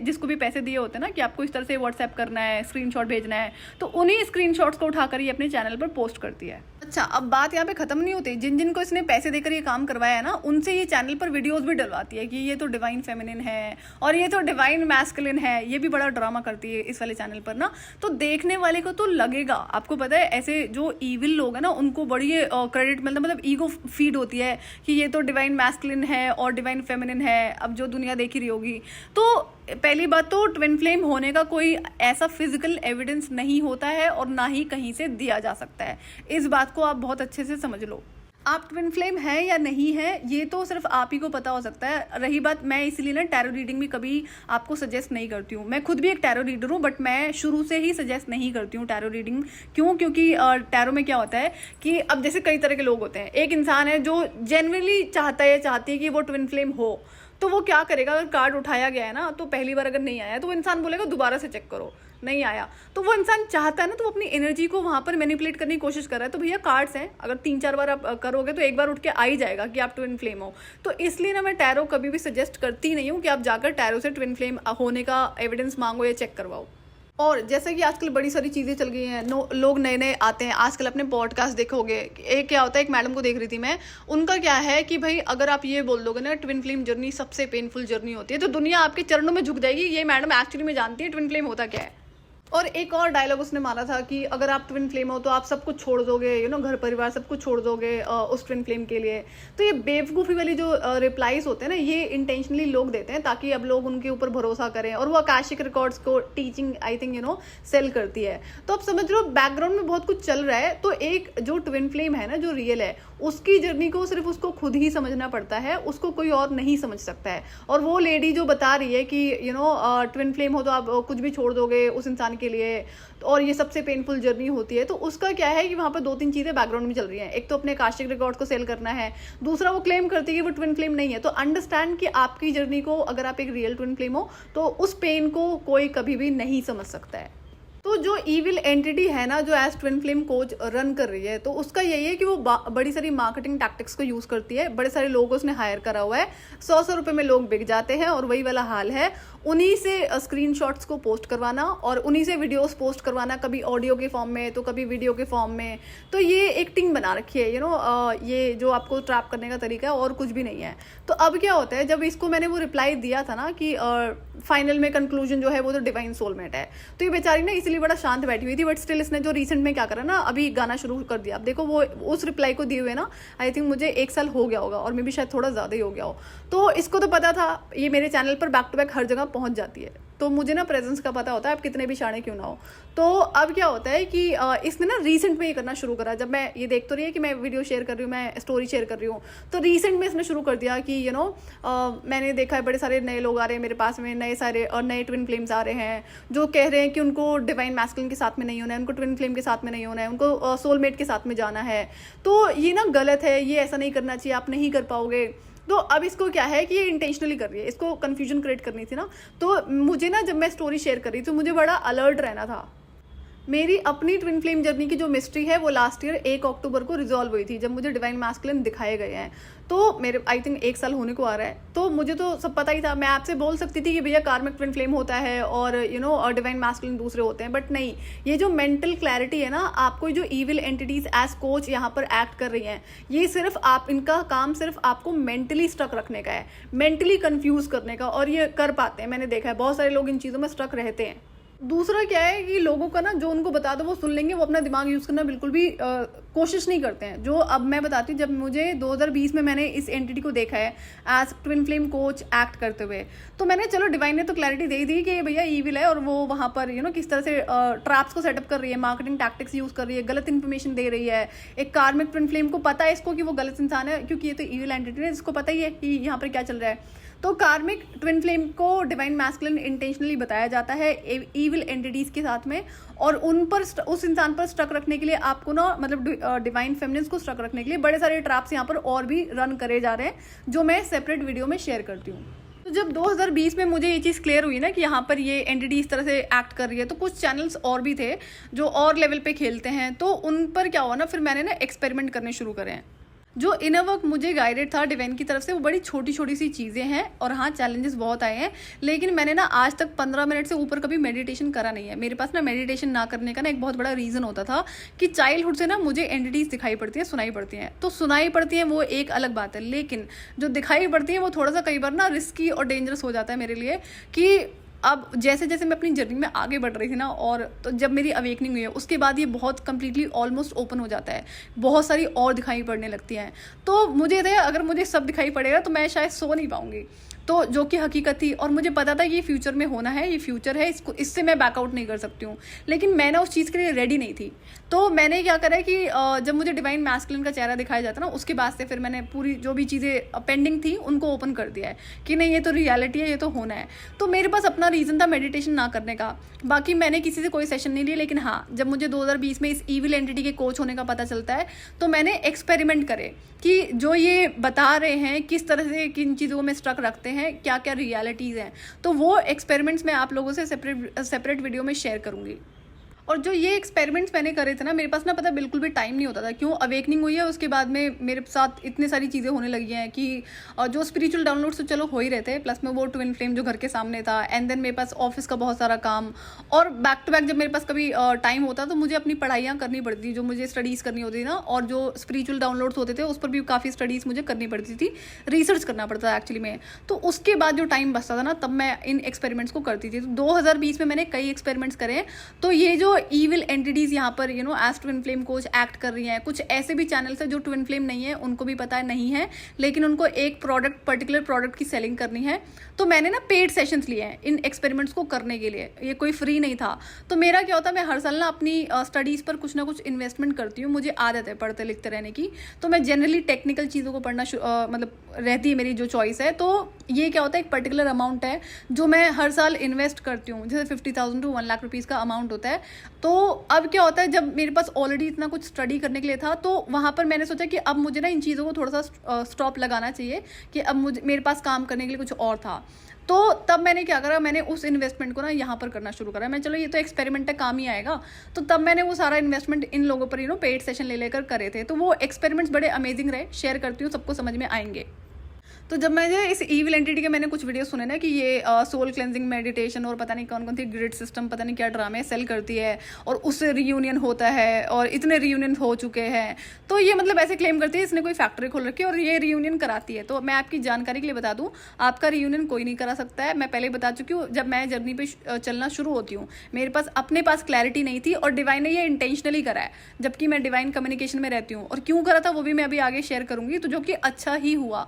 जिसको भी पैसे दिए होते हैं ना कि आपको इस तरह से व्हाट्सएप करना है, स्क्रीनशॉट भेजना है, तो उन्हीं स्क्रीनशॉट्स को उठाकर ये अपने चैनल पर पोस्ट करती है। अच्छा, अब बात यहाँ पे खत्म नहीं होती। जिनको इसने पैसे देकर ये काम करवाया है ना, उनसे ये चैनल पर वीडियोस भी डलवाती है कि ये तो डिवाइन फेमिनिन है और ये तो डिवाइन मैस्कुलिन है। ये भी बड़ा ड्रामा करती है इस वाले चैनल पर ना। तो देखने वाले को तो लगेगा, आपको पता है ऐसे जो ईविल लोग हैं ना उनको बड़ी क्रेडिट मिलता है, मतलब ईगो फीड होती है कि ये तो डिवाइन मैस्कुलिन है और डिवाइन फेमिनिन है। अब जो दुनिया देख ही रही होगी, तो पहली बात तो ट्विन फ्लेम होने का कोई ऐसा फिजिकल एविडेंस नहीं होता है और ना ही कहीं से दिया जा सकता है। इस बात को आप बहुत अच्छे से समझ लो। आप ट्विन फ्लेम है या नहीं है ये तो सिर्फ आप ही को पता हो सकता है। रही बात, मैं इसलिए ना टैरो रीडिंग भी कभी आपको सजेस्ट नहीं करती हूँ। मैं खुद भी एक टैरो रीडर हूँ, बट मैं शुरू से ही सजेस्ट नहीं करती हूँ टैरो रीडिंग। क्यों? क्योंकि टैरो में क्या होता है कि अब जैसे कई तरह के लोग होते हैं। एक इंसान है जो जेन्युइनली चाहती है कि वो ट्विन फ्लेम हो, तो वो क्या करेगा, अगर कार्ड उठाया गया है ना तो पहली बार अगर नहीं आया तो वो इंसान बोलेगा दोबारा से चेक करो, नहीं आया। तो वो इंसान चाहता है ना, तो वो अपनी एनर्जी को वहां पर मैनिपुलेट करने की कोशिश कर रहा है। तो भैया कार्ड्स हैं, अगर 3-4 बार आप करोगे तो एक बार उठ के आ ही जाएगा कि आप ट्विन फ्लेम हो। तो इसलिए ना मैं टैरो कभी भी सजेस्ट करती नहीं हूँ कि आप जाकर टैरो से ट्विन फ्लेम होने का एविडेंस मांगो या चेक करवाओ। और जैसे कि आजकल बड़ी सारी चीज़ें चल गई हैं, लोग नए नए आते हैं आजकल। अपने पॉडकास्ट देखोगे, एक क्या होता है, एक मैडम को देख रही थी मैं, उनका क्या है कि भाई अगर आप ये बोल दोगे ना ट्विन फ्लेम जर्नी सबसे पेनफुल जर्नी होती है, तो दुनिया आपके चरणों में झुक जाएगी। ये मैडम एक्चुअली में जानती है ट्विन फ्लेम होता क्या है। और एक और डायलॉग उसने मारा था कि अगर आप ट्विन फ्लेम हो तो आप सब कुछ छोड़ दोगे, घर परिवार सब कुछ छोड़ दोगे उस ट्विन फ्लेम के लिए। तो ये बेवकूफ़ी वाली जो रिप्लाईज होते हैं ना, ये इंटेंशनली लोग देते हैं ताकि अब लोग उनके ऊपर भरोसा करें, और वो आकाशिक रिकॉर्ड्स को टीचिंग आई थिंक सेल करती है। तो आप समझ रहे हो बैकग्राउंड में बहुत कुछ चल रहा है। तो एक जो ट्विन फ्लेम है ना, जो रियल है, उसकी जर्नी को सिर्फ उसको खुद ही समझना पड़ता है, उसको कोई और नहीं समझ सकता है। और वो लेडी जो बता रही है कि ट्विन फ्लेम हो तो आप कुछ भी छोड़ दोगे उस इंसान के लिए, और ये सबसे पेनफुल जर्नी होती है, तो उसका क्या है कि वहां पर 2-3 चीजें बैकग्राउंड में चल रही हैं। एक तो अपने आकाशिक रिकॉर्ड को सेल करना है, दूसरा वो क्लेम करती है कि वो ट्विन फ्लेम नहीं है। तो अंडरस्टैंड कि आपकी जर्नी को, अगर आप एक रियल ट्विन फ्लेम हो तो उस पेन को कोई कभी भी नहीं समझ सकता है। तो जो ईविल एंटिटी है ना, जो as twin flame coach run कर रही है, तो उसका यही है कि वो बड़ी सारी मार्केटिंग टैक्टिक्स को यूज करती है। बड़े सारे लोग उसने हायर करा हुआ है, 100 रुपए में लोग बिक जाते हैं, और वही वाला हाल है। उन्हीं से स्क्रीनशॉट्स को पोस्ट करवाना और उन्हीं से वीडियोस पोस्ट करवाना, कभी ऑडियो के फॉर्म में तो कभी वीडियो के फॉर्म में। तो ये एक टीम बना रखी है, ये जो आपको ट्रैप करने का तरीका है, और कुछ भी नहीं है। तो अब क्या होता है, जब इसको मैंने वो रिप्लाई दिया था ना कि फाइनल में कंक्लूजन जो है वो तो डिवाइन सोलमेट है, तो ये बेचारी ना इसलिए बड़ा शांत बैठी हुई थी। बट स्टिल इसने जो रिसेंट में क्या करा ना, अभी गाना शुरू कर दिया। अब देखो वो उस रिप्लाई को दिए हुए ना, आई थिंक मुझे 1 साल हो गया होगा, और मे भी शायद थोड़ा ज्यादा ही हो गया हो। तो इसको तो पता था ये मेरे चैनल पर बैक टू बैक हर जगह पहुंच जाती है, तो मुझे ना प्रेजेंस का पता होता है, आप कितने भी शाणे क्यों ना हो। तो अब क्या होता है कि इसने ना रीसेंट में ये करना शुरू करा। जब मैं ये देख तो रही है कि मैं वीडियो शेयर कर रही हूँ, मैं स्टोरी शेयर कर रही हूँ, तो रीसेंट में इसने शुरू कर दिया कि मैंने देखा है बड़े सारे नए लोग आ रहे हैं मेरे पास में, नए ट्विन फ्लेम्स आ रहे हैं जो कह रहे हैं कि उनको डिवाइन मैस्कुलिन के साथ में नहीं होना है, उनको ट्विन फ्लेम के साथ में नहीं होना है, उनको सोलमेट के साथ में जाना है। तो ये ना गलत है, ये ऐसा नहीं करना चाहिए, आप नहीं कर पाओगे। तो अब इसको क्या है कि ये इंटेंशनली कर रही है, इसको कंफ्यूजन क्रिएट करनी थी ना। तो मुझे ना, जब मैं स्टोरी शेयर कर रही थी, तो मुझे बड़ा अलर्ट रहना था। मेरी अपनी ट्विन फ्लेम जर्नी की जो मिस्ट्री है वो लास्ट ईयर 1 अक्टूबर को रिजॉल्व हुई थी, जब मुझे डिवाइन मैस्कुलिन दिखाए गए हैं। तो मेरे आई थिंक 1 साल होने को आ रहा है। तो मुझे तो सब पता ही था, मैं आपसे बोल सकती थी कि भैया कार्मिक ट्विन फ्लेम होता है और और डिवाइन मैस्कुलिन दूसरे होते हैं, बट नहीं। ये जो मेंटल क्लैरिटी है ना, आपको जो ईविल एंटिटीज एज कोच यहाँ पर एक्ट कर रही हैं, ये सिर्फ इनका काम सिर्फ आपको मेंटली स्टक रखने का है, मेंटली कंफ्यूज करने का, और ये कर पाते हैं। मैंने देखा है बहुत सारे लोग इन चीज़ों में स्टक रहते हैं। दूसरा क्या है कि लोगों का ना, जो उनको बता दो वो सुन लेंगे, वो अपना दिमाग यूज करना बिल्कुल भी कोशिश नहीं करते हैं। जो अब मैं बताती हूँ, जब मुझे 2020 में मैंने इस एंटिटी को देखा है as twin flame coach act करते हुए, तो मैंने चलो डिवाइन ने तो क्लैरिटी दे दी कि भैया ईविल है, और वो वहाँ पर किस तरह से ट्रैप्स को सेटअप कर रही है, मार्केटिंग टैक्टिक्स यूज कर रही है, गलत इन्फॉर्मेशन दे रही है। एक कार्मिक ट्विन फ्लेम को पता है इसको कि वो गलत इंसान है, क्योंकि ये तो ईविल एंटिटी है, इसको पता ही है कि यहाँ पर क्या चल रहा है। तो कार्मिक ट्विन फ्लेम को डिवाइन मैस्कुलिन इंटेंशनली बताया जाता है ईविल एंटिटीज के साथ में, और उन पर उस इंसान पर स्टक रखने के लिए आपको ना, मतलब डिवाइन फेमिनिन्स को स्टक रखने के लिए बड़े सारे ट्रैप्स यहाँ पर और भी रन करे जा रहे हैं, जो मैं सेपरेट वीडियो में शेयर करती हूँ। तो जब 2020 में मुझे ये चीज़ क्लियर हुई ना कि यहाँ पर ये एंटिटी इस तरह से एक्ट कर रही है, तो कुछ चैनल्स और भी थे जो और लेवल पे खेलते हैं, तो उन पर क्या हुआ ना, फिर मैंने ना एक्सपेरिमेंट करने शुरू करे हैं। जो इनर वर्क मुझे गाइडेड था डिवाइन की तरफ से, वो बड़ी छोटी छोटी सी चीज़ें हैं, और हाँ चैलेंजेस बहुत आए हैं, लेकिन मैंने ना आज तक 15 मिनट से ऊपर कभी मेडिटेशन करा नहीं है। मेरे पास ना मेडिटेशन ना करने का ना एक बहुत बड़ा रीज़न होता था कि चाइल्डहुड से ना मुझे एंटिटीज दिखाई पड़ती हैं, सुनाई पड़ती हैं। तो सुनाई पड़ती हैं वो एक अलग बात है, लेकिन जो दिखाई पड़ती है वो थोड़ा सा कई बार ना रिस्की और डेंजरस हो जाता है मेरे लिए। कि अब जैसे जैसे मैं अपनी जर्नी में आगे बढ़ रही थी ना, और तो जब मेरी अवेकनिंग हुई है उसके बाद ये बहुत कंप्लीटली ऑलमोस्ट ओपन हो जाता है, बहुत सारी और दिखाई पड़ने लगती हैं। तो मुझे था अगर मुझे सब दिखाई पड़ेगा तो मैं शायद सो नहीं पाऊंगी, तो जो कि हकीकत थी, और मुझे पता था कि ये फ्यूचर में होना है, ये फ्यूचर है, इससे मैं बैकआउट नहीं कर सकती हूँ। लेकिन मैं ना उस चीज़ के लिए रेडी नहीं थी। तो मैंने क्या करा कि जब मुझे डिवाइन मैस्कुलिन का चेहरा दिखाया जाता ना, उसके बाद से फिर मैंने पूरी जो भी चीज़ें पेंडिंग थी उनको ओपन कर दिया है कि नहीं, ये तो रियलिटी है, ये तो होना है। तो मेरे पास अपना रीज़न था मेडिटेशन ना करने का। बाकी मैंने किसी से कोई सेशन नहीं लिया, लेकिन हाँ जब मुझे 2020 में इस ईविल एंटिटी के कोच होने का पता चलता है, तो मैंने एक्सपेरिमेंट करे कि जो ये बता रहे हैं किस तरह से किन चीज़ों में स्ट्रक रखते हैं, क्या क्या रियलिटीज़ हैं। तो वो एक्सपेरिमेंट्स मैं आप लोगों से सेपरेट वीडियो में शेयर करूँगी। और जो ये एक्सपेरिमेंट्स मैंने करे थे ना, मेरे पास ना पता बिल्कुल भी टाइम नहीं होता था। क्यों, अवेकनिंग हुई है उसके बाद में मेरे साथ इतनी सारी चीज़ें होने लगी हैं कि जो स्पिरिचुअल डाउनलोड्स तो चलो हो ही रहे थे, प्लस में वो ट्विन फ्लेम जो घर के सामने था, एंड देन मेरे पास ऑफिस का बहुत सारा काम, और बैक टू बैक जब मेरे पास कभी टाइम होता तो मुझे अपनी पढ़ाइयाँ करनी पड़ती, जो मुझे स्टडीज़ करनी होती थी ना, और जो स्पिरिचुअल डाउनलोड्स होते थे उस पर भी काफ़ी स्टडीज़ मुझे करनी पड़ती थी, रिसर्च करना पड़ता था एक्चुअली में। तो उसके बाद जो टाइम बचता था ना, तब मैं इन एक्सपेरिमेंट्स को करती थी। तो 2020 में मैंने कई एक्सपेरिमेंट्स करे हैं। तो ये जो ईविल एंटिटीज यहाँ पर as twin flame coach act कर रही हैं, कुछ ऐसे भी चैनल्स हैं जो ट्विन फ्लेम नहीं है, उनको भी पता है नहीं है, लेकिन उनको एक पर्टिकुलर प्रोडक्ट की सेलिंग करनी है। तो मैंने ना पेड सेशंस लिए हैं इन एक्सपेरिमेंट्स को करने के लिए, ये कोई फ्री नहीं था। तो मेरा क्या होता है, मैं हर साल ना अपनी स्टडीज़ पर कुछ ना कुछ इन्वेस्टमेंट करती हूँ, मुझे आदत है पढ़ते लिखते रहने की। तो मैं जनरली टेक्निकल चीज़ों को पढ़ना मतलब रहती है मेरी जो चॉइस है। तो ये क्या होता है, एक पर्टिकुलर अमाउंट है जो मैं हर साल इन्वेस्ट करती हूँ, जैसे 50,000 to 1 लाख रुपीज़ का अमाउंट होता है। तो अब क्या होता है, जब मेरे पास ऑलरेडी इतना कुछ स्टडी करने के लिए था, तो वहाँ पर मैंने सोचा कि अब मुझे ना इन चीज़ों को थोड़ा सा स्टॉप लगाना चाहिए, कि अब मेरे पास काम करने के लिए कुछ और था। तो तब मैंने क्या करा, मैंने उस इन्वेस्टमेंट को ना यहाँ पर करना शुरू करा। मैं चलो ये तो एक्सपेरिमेंट है, काम ही आएगा। तो तब मैंने वो सारा इन्वेस्टमेंट इन लोगों पर पेड सेशन ले लेकर करे थे। तो वो एक्सपेरिमेंट्स बड़े अमेजिंग रहे, शेयर करती हूँ, सबको समझ में आएंगे। तो जब मैंने इस ईविल एंटिटी के मैंने कुछ वीडियो सुने ना कि ये सोल क्लेंजिंग मेडिटेशन और पता नहीं कौन कौन सी ग्रिड सिस्टम, पता नहीं क्या ड्रामे सेल करती है, और उससे रियूनियन होता है, और इतने रियूनियन हो चुके हैं। तो ये मतलब ऐसे क्लेम करती है इसने कोई फैक्ट्री खोल रखी है और ये रियूनियन कराती है। तो मैं आपकी जानकारी के लिए बता दूं, आपका रियूनियन कोई नहीं करा सकता है। मैं पहले बता चुकी हूँ, जब मैं जर्नी पे चलना शुरू होती हूँ, मेरे पास अपने पास क्लैरिटी नहीं थी, और डिवाइन ने ये इंटेंशनली करा है, जबकि मैं डिवाइन कम्युनिकेशन में रहती हूँ। और क्यों करा था वो भी मैं अभी आगे शेयर करूँगी, तो जो कि अच्छा ही हुआ।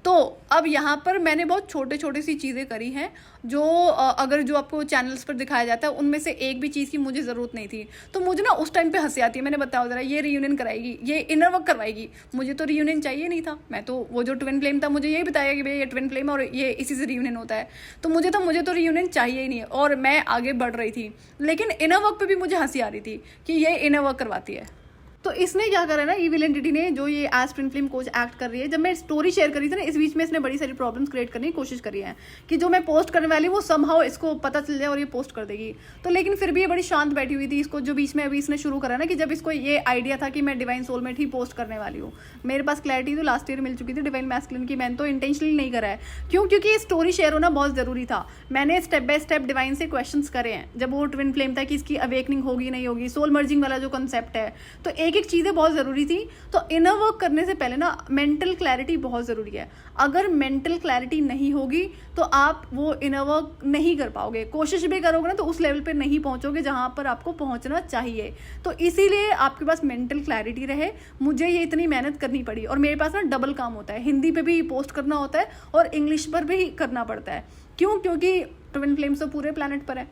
तो अब यहाँ पर मैंने बहुत छोटे छोटे सी चीज़ें करी हैं, जो अगर जो आपको चैनल्स पर दिखाया जाता है उनमें से एक भी चीज़ की मुझे ज़रूरत नहीं थी। तो मुझे ना उस टाइम पे हंसी आती है, मैंने बताया ज़रा, ये रियूनियन कराएगी, ये इनर वर्क करवाएगी, मुझे तो रियूनियन चाहिए नहीं था। मैं तो वो जो ट्विन फ्लेम था मुझे यही बताया कि भाई ये ट्विन फ्लेम और ये इसी से रियूनियन होता है। तो मुझे तो रियूनियन चाहिए ही नहीं, और मैं आगे बढ़ रही थी। लेकिन इनर वर्क पर भी मुझे हंसी आ रही थी कि ये इनर वर्क करवाती है। तो इसने क्या करा ना, ईविल एंटिटी ने, जो ये as twin flame coach act कर रही है, जब मैं स्टोरी शेयर करी थी ना, इस बीच में इसने बड़ी सारी प्रॉब्लम्स क्रिएट करने की कोशिश करी है कि जो मैं पोस्ट करने वाली वो समहाउ इसको पता चल जाए और ये पोस्ट कर देगी। तो लेकिन फिर भी ये बड़ी शांत बैठी हुई थी। इसको जो बीच में अभी इसने शुरू करा ना, कि जब इसको ये आइडिया था कि मैं डिवाइन सोलमेट ही पोस्ट करने वाली हूँ, मेरे पास क्लैरिटी तो लास्ट ईयर मिल चुकी थी डिवाइन मैस्कुलिन की, मैंने तो इंटेंशनली नहीं करा है। क्यों, क्योंकि ये स्टोरी शेयर होना बहुत ज़रूरी था। मैंने स्टेप बाय स्टेप डिवाइन से क्वेश्चन करे हैं, जब वो ट्विन फ्लेम था कि इसकी अवेकनिंग होगी नहीं होगी, सोल मर्जिंग वाला जो कंसेप्ट है, तो एक एक चीज़ें बहुत ज़रूरी थी। तो इनर वर्क करने से पहले ना मेंटल क्लैरिटी बहुत ज़रूरी है। अगर मेंटल क्लैरिटी नहीं होगी तो आप वो इनर वर्क नहीं कर पाओगे। कोशिश भी करोगे ना तो उस लेवल पे नहीं पहुंचोगे जहां पर आपको पहुंचना चाहिए। तो इसीलिए आपके पास मेंटल क्लैरिटी रहे। मुझे ये इतनी मेहनत करनी पड़ी, और मेरे पास ना डबल काम होता है, हिंदी पे भी पोस्ट करना होता है और इंग्लिश पर भी करना पड़ता है। क्यों, क्योंकि ट्विन फ्लेम्स तो पूरे प्लैनेट पर है।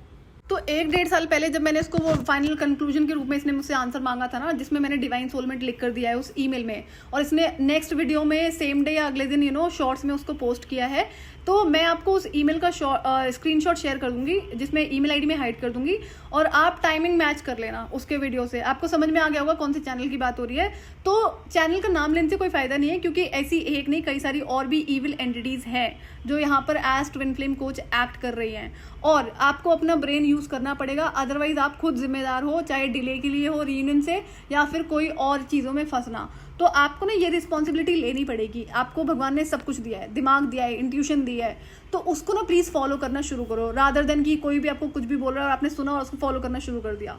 तो 1-1.5 साल पहले जब मैंने इसको वो फाइनल कंक्लूजन के रूप में इसने मुझसे आंसर मांगा था ना, जिसमें मैंने डिवाइन सोलमेट लिख कर दिया है उस ईमेल में, और इसने नेक्स्ट वीडियो में सेम डे या अगले दिन शॉर्ट्स में उसको पोस्ट किया है। तो मैं आपको उस ईमेल का स्क्रीनशॉट शेयर कर दूंगी, जिसमें ईमेल आईडी में हाइड कर दूंगी, और आप टाइमिंग मैच कर लेना उसके वीडियो से। आपको समझ में आ गया होगा कौन से चैनल की बात हो रही है। तो चैनल का नाम लेने से कोई फायदा नहीं है, क्योंकि ऐसी एक नहीं कई सारी और भी ईविल एंटिटीज हैं जो यहाँ पर as twin flame coach act कर रही हैं, और आपको अपना ब्रेन यूज करना पड़ेगा, अदरवाइज आप खुद जिम्मेदार हो, चाहे डिले के लिए हो रीयूनियन से या फिर कोई और चीज़ों में फंसना। तो आपको ना ये रिस्पॉन्सिबिलिटी लेनी पड़ेगी। आपको भगवान ने सब कुछ दिया है, दिमाग दिया है, इंट्यूशन दिया है, तो उसको ना प्लीज़ फॉलो करना शुरू करो, रादर देन कि कोई भी आपको कुछ भी बोल रहा है और आपने सुना और उसको फॉलो करना शुरू कर दिया।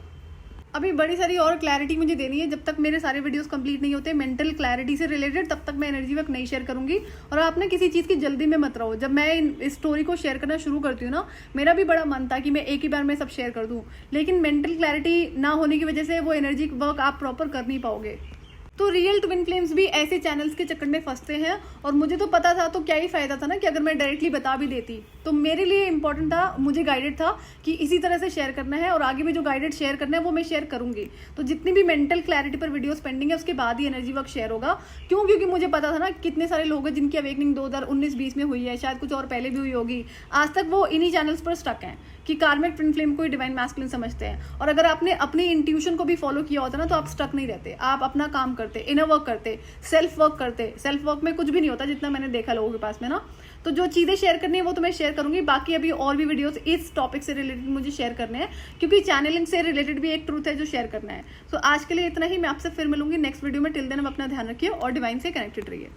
अभी बड़ी सारी और क्लैरिटी मुझे देनी है, जब तक मेरे सारे वीडियोस कंप्लीट नहीं होते मेंटल क्लैरिटी से रिलेटेड, तब तक मैं एनर्जी वर्क नहीं शेयर करूंगी। और आप ना किसी चीज़ की जल्दी में मत रहो। जब मैं इस स्टोरी को शेयर करना शुरू करती हूँ ना, मेरा भी बड़ा मन था कि मैं एक ही बार में सब शेयर कर दूँ, लेकिन मेंटल क्लैरिटी ना होने की वजह से वो एनर्जी वर्क आप प्रॉपर कर नहीं पाओगे। तो रियल ट्विन फ्लेम्स भी ऐसे चैनल्स के चक्कर में फंसते हैं, और मुझे तो पता था, तो क्या ही फायदा था ना कि अगर मैं डायरेक्टली बता भी देती। तो मेरे लिए इंपॉर्टेंट था, मुझे गाइडेड था कि इसी तरह से शेयर करना है, और आगे भी जो गाइडेड शेयर करना है वो मैं शेयर करूंगी। तो जितनी भी मेंटल क्लैरिटी पर वीडियोस पेंडिंग है उसके बाद ही एनर्जी वर्क शेयर होगा। क्यों? क्योंकि मुझे पता था ना कितने सारे लोग हैं जिनकी अवेकनिंग 2019-20 में हुई है, शायद कुछ और पहले भी हुई होगी, आज तक वो इन्हीं चैनल्स पर स्टक हैं कि कार्मिक ट्विन फ्लेम को ही डिवाइन मैस्कुलिन समझते हैं। और अगर आपने अपनी इंट्यूशन को भी फॉलो किया होता ना, तो आप स्टक नहीं रहते, आप अपना काम करते, इनर वर्क करते, सेल्फ वर्क करते। सेल्फ वर्क में कुछ भी नहीं होता जितना मैंने देखा लोगों के पास में ना। तो जो चीज़ें शेयर करनी है वो तो मैं शेयर करूंगी, बाकी अभी और भी वीडियोस इस टॉपिक से रिलेटेड मुझे शेयर करने हैं, क्योंकि चैनलिंग से रिलेटेड भी एक ट्रूथ है जो शेयर करना है। तो आज के लिए इतना ही, मैं आपसे फिर मिलूंगी नेक्स्ट वीडियो में। टिल देन आप अपना ध्यान रखिए और डिवाइन से कनेक्टेड रहिए।